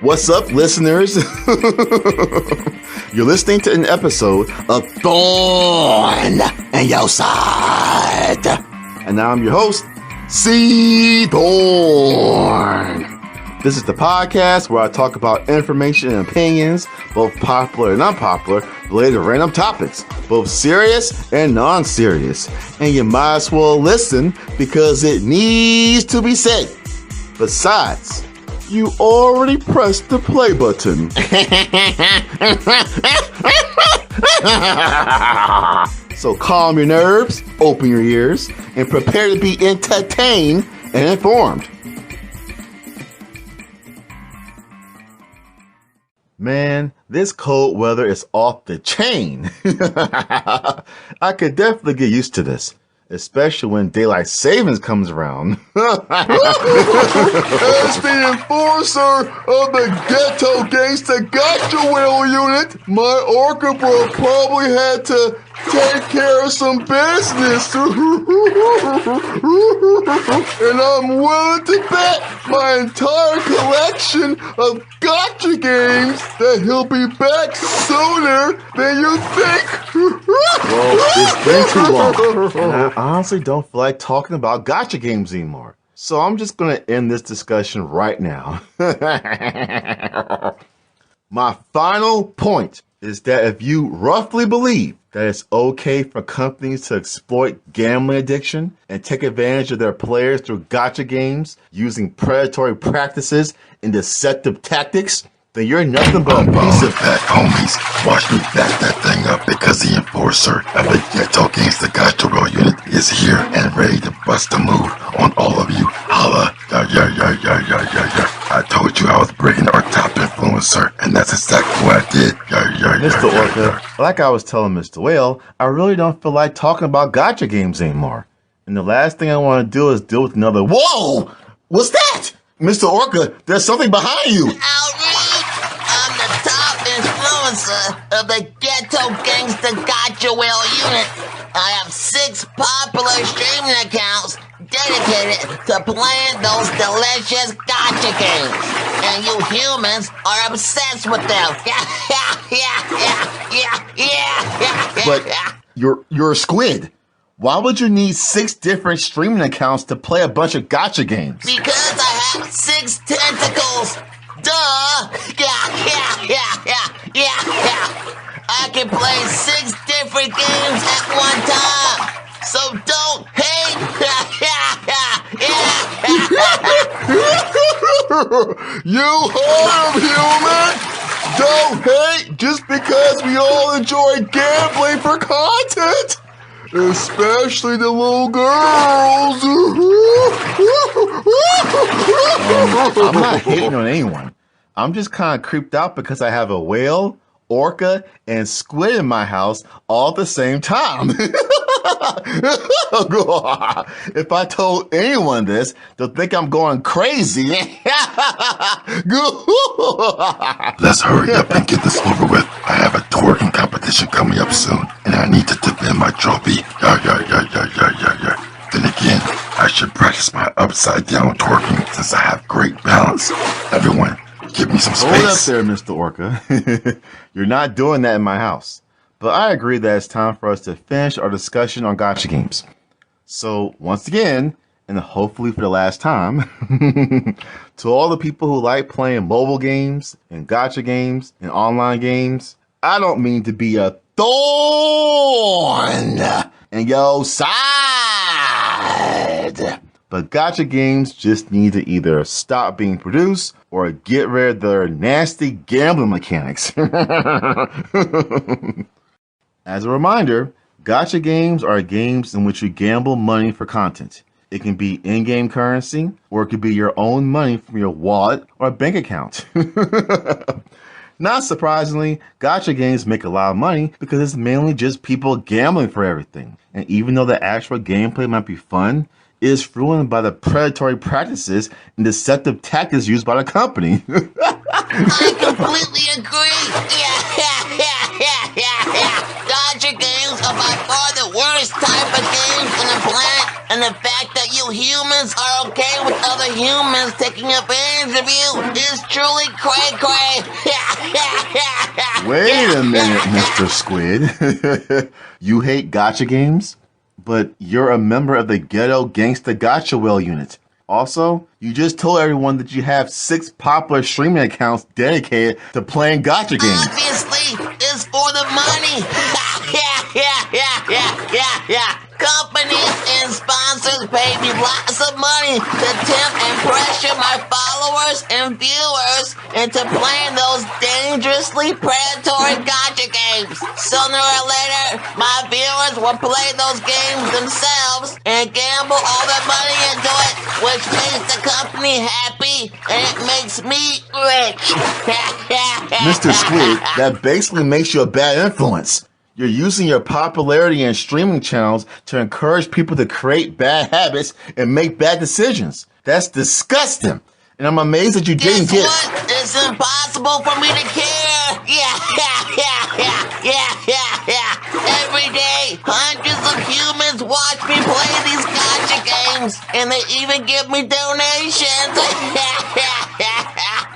What's up, listeners? You're listening to an episode of Thorn and Your Side. And I'm your host, C. Thorn. This is the podcast where I talk about information and opinions, both popular and unpopular, related to random topics, both serious and non-serious. And you might as well listen because it needs to be said. Besides, you already pressed the play button. So calm your nerves, open your ears, and prepare to be entertained and informed. Man, this cold weather is off the chain. I could definitely get used to this, especially when daylight savings comes around. As the enforcer of the ghetto gangsta Gacha wheel unit, my orca bro probably had to take care of some business. And I'm willing to bet my entire collection of Gacha games that he'll be back sooner than you think. Well, it's been too long, and I honestly don't feel like talking about Gacha games anymore. So I'm just going to end this discussion right now. My final point is that if you roughly believe that it's okay for companies to exploit gambling addiction and take advantage of their players through Gacha games using predatory practices and deceptive tactics, then you're nothing but a piece of back, homies. Watch me back that thing up because the enforcer of the ghetto gangsta Gacha wheel unit is here and ready to bust a move on all of you. Holla. Yeah. I told you I was bringing our top influencer, and that's exactly what I did. Mr. Orca, like I was telling Mr. Whale, I really don't feel like talking about Gacha games anymore. And the last thing I want to do is deal with another. Whoa! What's that? Mr. Orca, there's something behind you. Outreach! I'm the top influencer of the ghetto gangsta Gacha wheel unit. I have 6 popular streaming accounts dedicated to playing those delicious Gacha games. And you humans are obsessed with them. But you're a squid. Why would you need 6 different streaming accounts to play a bunch of Gacha games? Because I have 6 tentacles. Duh. I can play 6 different games at one time. So don't hate. You harm human! Don't hate just because we all enjoy gambling for content! Especially the little girls! I'm not hating on anyone. I'm just kind of creeped out because I have a whale, orca, and squid in my house all at the same time. If I told anyone this, they'll think I'm going crazy. Let's hurry up and get this over with. I have a twerking competition coming up soon, and I need to defend my trophy. Yeah. Then again, I should practice my upside down twerking since I have great balance. Everyone, give me some space. Hold up there, Mr. Orca. You're not doing that in my house. But I agree that it's time for us to finish our discussion on Gacha games. So, once again, and hopefully for the last time, to all the people who like playing mobile games and Gacha games and online games, I don't mean to be a thorn in your side. But Gacha games just need to either stop being produced or get rid of their nasty gambling mechanics. As a reminder, Gacha games are games in which you gamble money for content. It can be in-game currency, or it could be your own money from your wallet or bank account. Not surprisingly, Gacha games make a lot of money because it's mainly just people gambling for everything. And even though the actual gameplay might be fun, it is ruined by the predatory practices and deceptive tactics used by the company. I completely agree. Gacha games are by far the worst type of games on the planet, And the fact that you humans are okay with other humans taking advantage of you is truly cray-cray. Wait a minute, Mr. Squid. You hate gacha games? But you're a member of the Ghetto Gangsta Gacha Whale unit. Also, you just told everyone that you have 6 popular streaming accounts dedicated to playing gacha games. Obviously, it's for the money. Companies and sponsors pay me lots of money to tempt and pressure my followers and viewers into playing those dangerously predatory gacha games. Sooner or later, my viewers will play those games themselves and gamble all their money into it, which makes the company happy and it makes me rich. Mr. Squid, that basically makes you a bad influence. You're using your popularity and streaming channels to encourage people to create bad habits and make bad decisions. That's disgusting. And I'm amazed that you didn't get it. It's impossible for me to care. Every day, hundreds of humans watch me play these gacha games, and they even give me donations.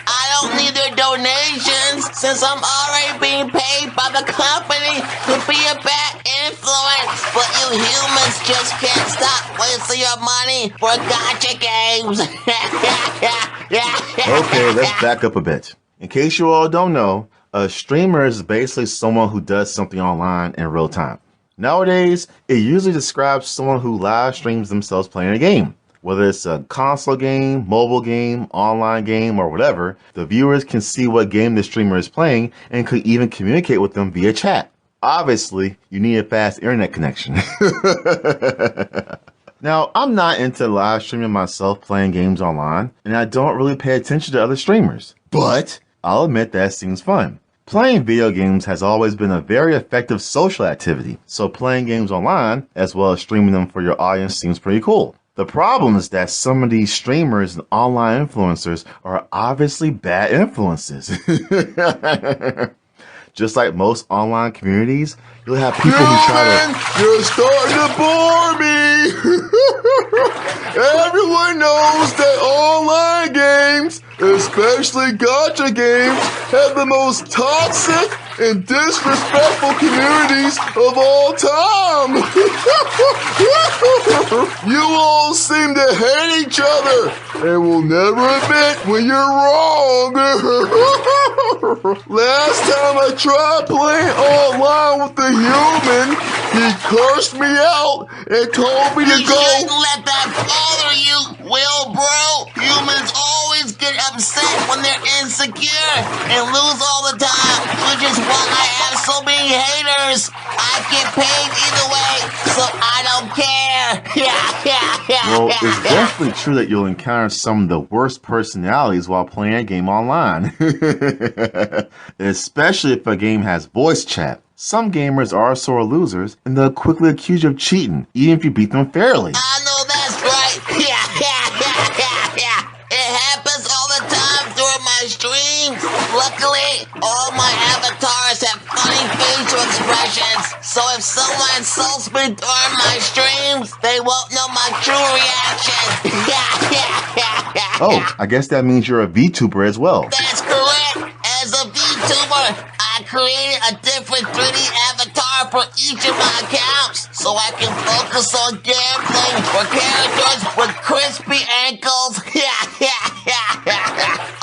I don't need their donations since I'm already being paid by the company to be a bad influence. But you humans just can't stop wasting your money for gacha games. Okay, let's back up a bit. In case you all don't know, a streamer is basically someone who does something online in real time. Nowadays, it usually describes someone who live streams themselves playing a game. Whether it's a console game, mobile game, online game, or whatever, the viewers can see what game the streamer is playing and could even communicate with them via chat. Obviously, you need a fast internet connection. Now, I'm not into live streaming myself playing games online, and I don't really pay attention to other streamers. But I'll admit that seems fun. Playing video games has always been a very effective social activity, so playing games online, as well as streaming them for your audience, seems pretty cool. The problem is that some of these streamers and online influencers are obviously bad influences. Just like most online communities, you'll have people who try to... You're starting to bore me! Everyone knows that online games, especially gacha games, have the most toxic and disrespectful communities of all time. You all seem to hate each other and will never admit when you're wrong. Last time I tried playing online with a human, he cursed me out and told me to go. You shouldn't let that bother you, Will, bro. Humans always get upset when they're insecure and lose all the time, which is why I have so many haters. I get paid either way, so I don't care. Well, it's definitely true that you'll encounter some of the worst personalities while playing a game online. Especially if a game has voice chat. Some gamers are sore losers, and they'll quickly accuse you of cheating, even if you beat them fairly. I know that's right. It happens all the time during my streams. Luckily, all my avatars have funny facial expressions, so if someone insults me during my streams, they won't know my true reaction. Oh, I guess that means you're a VTuber as well. That's correct. As a VTuber, I created a different 3D avatar for each of my accounts, so I can focus on gameplay for characters with crispy ankles.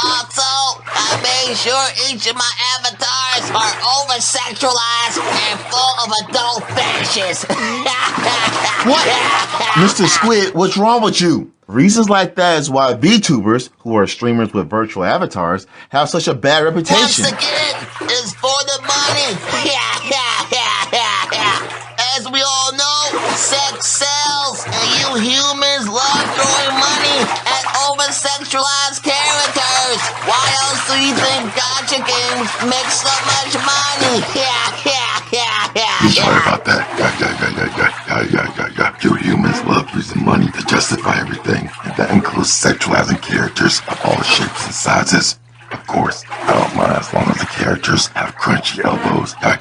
Also, I made sure each of my avatars are over-sexualized and full of adult fetishes. What? Mr. Squid, what's wrong with you? Reasons like that is why VTubers, who are streamers with virtual avatars, have such a bad reputation. Once again, it's for the money. As we all know, sex sells, and you humans love throwing money at over-sexualized characters. Why else do you think gacha games make so much money? You're sorry about that. Yeah. You humans love using money to justify everything, and that includes sexualizing characters of all shapes and sizes. Of course, I don't mind as long as the characters have crunchy elbows. Yeah.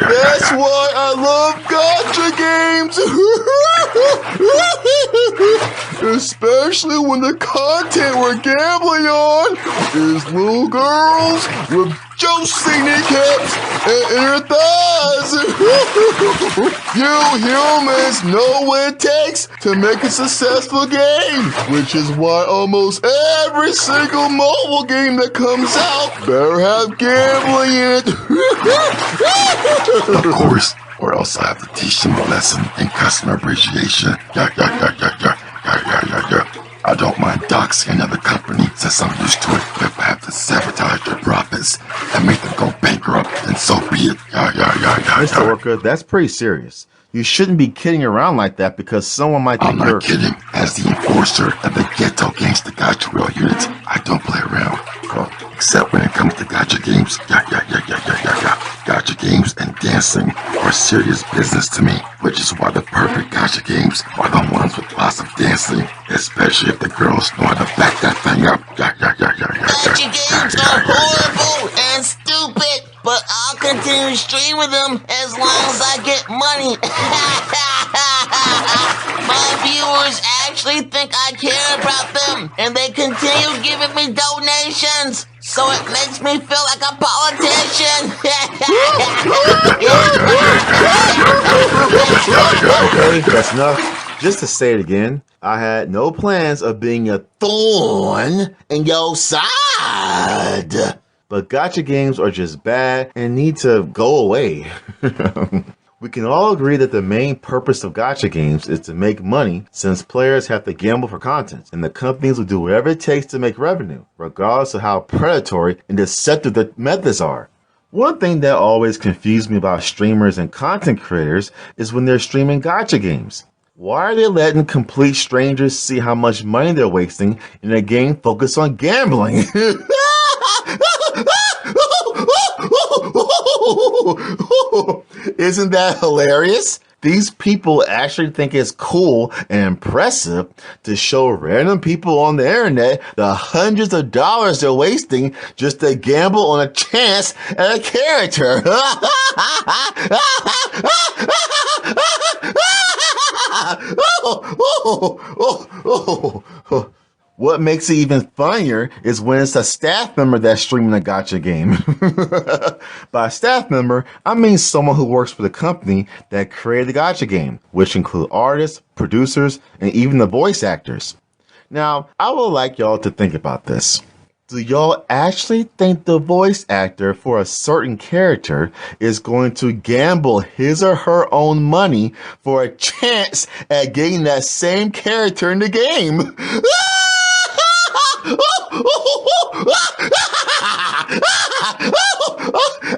That's why I love gacha games. Especially when the content we're gambling on is little girls with juicy kneecaps and inner thighs. You humans know what it takes to make a successful game, which is why almost every single mobile game that comes out better have gambling in it. Of course, or else I have to teach them a lesson in customer appreciation. I don't mind doxing another company since I'm used to it. If I have to sabotage their profits and make them go bankrupt, then so be it. Mr. Orca, that's pretty serious. You shouldn't be kidding around like that because someone might think I'm not kidding. As the enforcer of the ghetto gangsta gacha wheel unit, I don't play around. Well, except when it comes to gacha games. Gacha games and dancing are serious business to me, which is why the perfect gacha games are the ones with lots of dancing, especially if the girls know how to back that thing up. Gacha games are horrible and stupid, but I'll continue streaming them as long as I get money. My viewers actually think I care about them, and they continue giving me donations, so it makes me feel like a politician. Okay, that's enough. Just to say it again, I had no plans of being a thorn in your side. But gacha games are just bad and need to go away. We can all agree that the main purpose of gacha games is to make money, since players have to gamble for content, and the companies will do whatever it takes to make revenue, regardless of how predatory and deceptive the methods are. One thing that always confused me about streamers and content creators is when they're streaming gacha games. Why are they letting complete strangers see how much money they're wasting in a game focused on gambling? Isn't that hilarious? These people actually think it's cool and impressive to show random people on the internet the hundreds of dollars they're wasting just to gamble on a chance at a character. What makes it even funnier is when it's a staff member that's streaming a gacha game. By staff member, I mean someone who works for the company that created the gacha game, which include artists, producers, and even the voice actors. Now, I would like y'all to think about this. Do y'all actually think the voice actor for a certain character is going to gamble his or her own money for a chance at getting that same character in the game?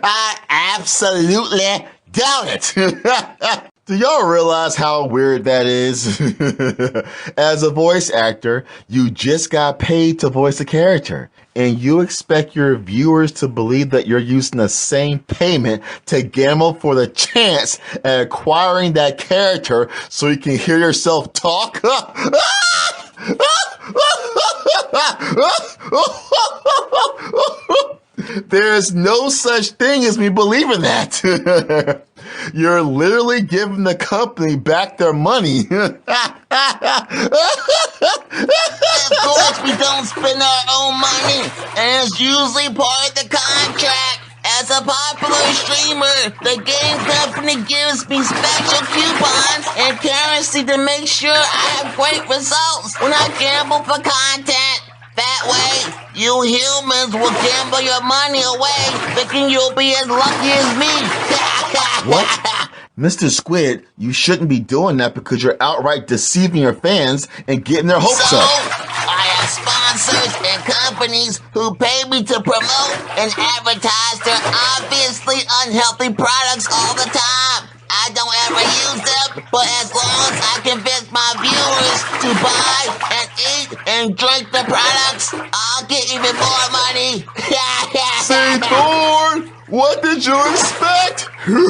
I absolutely doubt it. Do y'all realize how weird that is? As a voice actor, you just got paid to voice a character, and you expect your viewers to believe that you're using the same payment to gamble for the chance at acquiring that character so you can hear yourself talk? There is no such thing as me believing that. You're literally giving the company back their money. Of course, we don't spend our own money, and it's usually part of the contract. As a popular streamer, the game company gives me special coupons and currency to make sure I have great results when I gamble for content. That way, you humans will gamble your money away, thinking you'll be as lucky as me. What? Mr. Squid, you shouldn't be doing that because you're outright deceiving your fans and getting their hopes up. I have sponsors and companies who pay me to promote and advertise their obviously unhealthy products all the time. I don't ever use them, but as long as I convince my viewers to buy and eat and drink the products, I'll get even more money. Say, Thorn, what did you expect? You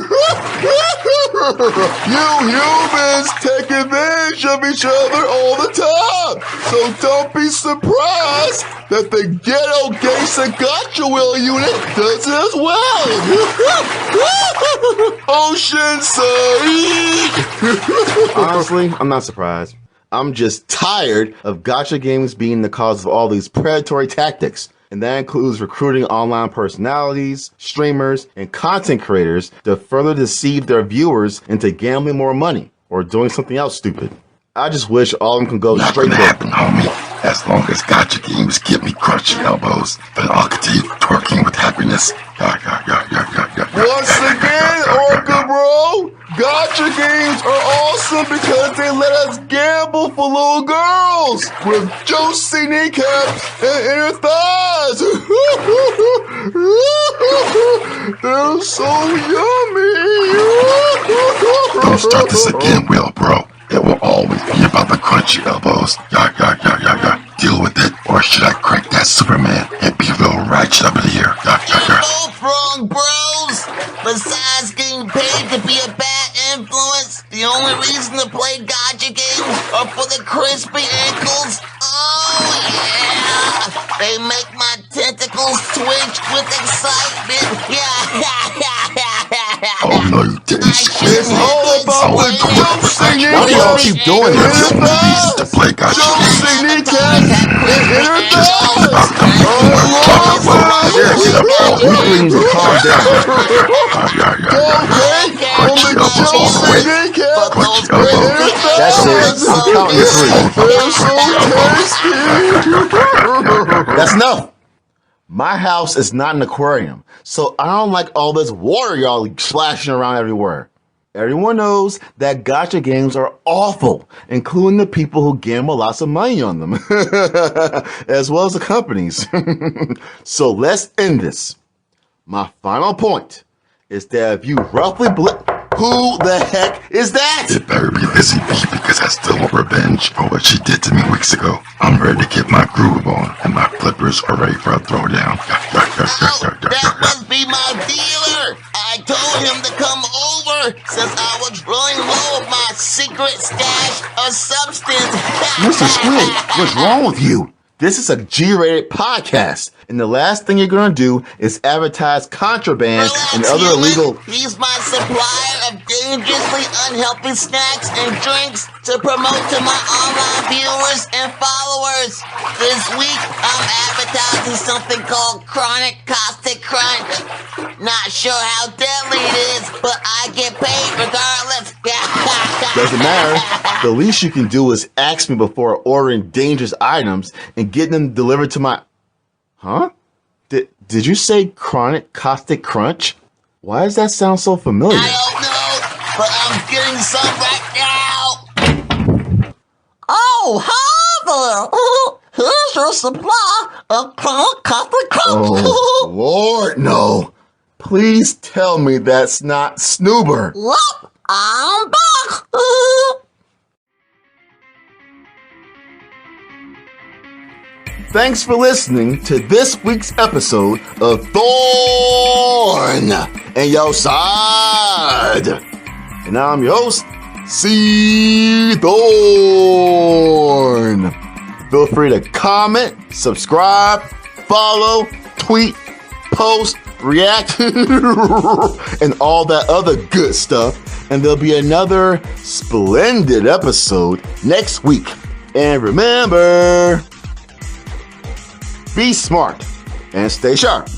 humans take advantage of each other all the time. So don't be surprised that the Ghetto Gangsta Gacha Wheel unit does it as well. Ocean Side. Honestly, I'm not surprised. I'm just tired of gacha games being the cause of all these predatory tactics. And that includes recruiting online personalities, streamers, and content creators to further deceive their viewers into gambling more money or doing something else stupid. I just wish all of them can go Not straight gonna to happen, homie. As long as gacha games give me crunchy elbows, then I'll continue twerking with happiness. Once again, Orca Bro, gacha games are awesome because they let us gamble for little girls with juicy kneecaps and inner thighs. They're so yummy. Don't start this again, Will, bro. It will always be about the crunchy elbows. Deal with it, or should I crank that Superman and be real ratchet up in here? You're both wrong, bros. Besides getting paid to be a bad influence, the only reason to play gacha games are for the crispy ankles. Oh, yeah. They make my tentacles twitch with excitement. Oh no, you didn't. It's all about the juicy Why do y'all kneecaps keep doing and this? inner thighs. To play gacha Juicy games. kneecaps and inner thighs. You three need to calm down. That's it. I'm counting to three. That's enough. My house is not an aquarium, so I don't like all this water y'all splashing around everywhere. Everyone knows that gacha games are awful, including the people who gamble lots of money on them, as well as the companies. So let's end this. My final point is that if you roughly who the heck is that? It better be Lizzie B because I still want revenge for what she did to me weeks ago. I'm ready to get my groove on, and my flippers are ready for a throwdown. That must be my dealer. I told him to come over since I was running low of my secret stash of substance. Mr. Squid, what's wrong with you? This is a G-rated podcast, and the last thing you're gonna do is advertise contraband and other illegal. He's my supplier of dangerously unhealthy snacks and drinks to promote to my online viewers and followers. This week, I'm advertising something called Chronic Caustic Crunch. Not sure how deadly it is, but I get paid regardless. Doesn't matter. The least you can do is ask me before ordering dangerous items and getting them delivered to my... Huh? Did you say Chronic Caustic Crunch? Why does that sound so familiar? I don't know, but I'm getting some right now. Oh, hi there. Here's your supply of Chronic Caustic Crunch. Oh, Lord, no. Please tell me that's not Snoober. Yep, I'm back. Thanks for listening to this week's episode of Thorn and Your Side. And I'm your host, C. Thorn. Feel free to comment, subscribe, follow, tweet, post, react, and all that other good stuff. And there'll be another splendid episode next week. And remember, be smart and stay sharp.